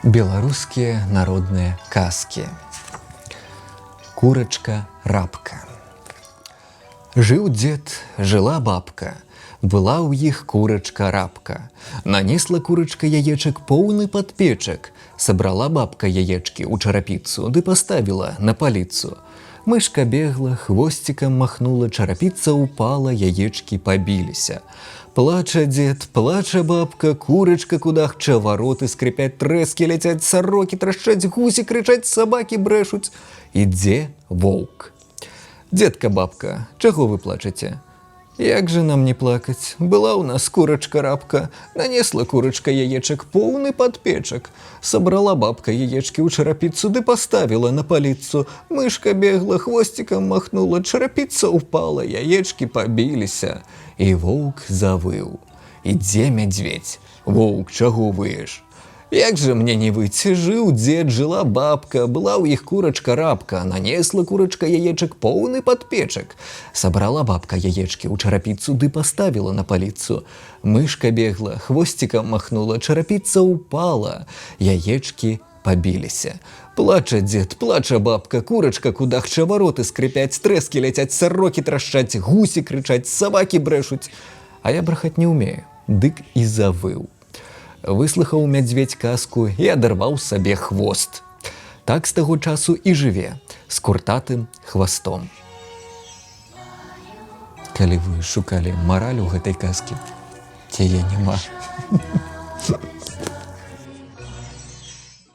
Белорусские народные казки. Курочка-рабка. Жил дед, жила бабка. Была у іх курочка-рабка. Нанесла курочка яечек полный подпечек. Собрала бабка яечки у чарапицу, ды поставила на полицу. Мышка бегла, хвостиком махнула, чарапица упала, яечки побилися. Плача дед, плача бабка, курочка кудахча, вороты скрипять, трески летять, сороки трещать, гуси кричать, собаки брешуть. Іде вовк. Детка-бабка, чого ви плачете? Як же нам не плакать? Была у нас курочка-рабка, нанесла курочка яечек полный подпечек. Собрала бабка яечки у чарапицу, да поставила на полицу. Мышка бегла, хвостиком махнула, чарапица упала, яечки побилися. И волк завыл. Иде медведь. Волк, чего выешь? Як же мне не выйти? Жил дед, жила бабка, была у их курочка-рабка, нанесла курочка яечек полный подпечек. Собрала бабка яечки у чарапицу, да поставила на полицу. Мышка бегла, хвостиком махнула, чарапица упала, яечки побилися. Плача дед, плача бабка, курочка кудахча, вороты скрипять, трески летять, сороки трощать, гуси кричать, собаки брешуть. А я брахать не умею, дык и завыл. Выслухаў мядзведь казку і адарваў сабе хвост. Так з таго часу і жыве, з куртатым хвастом. Калі вы шукалі мараль у гэтай казкі, яе няма.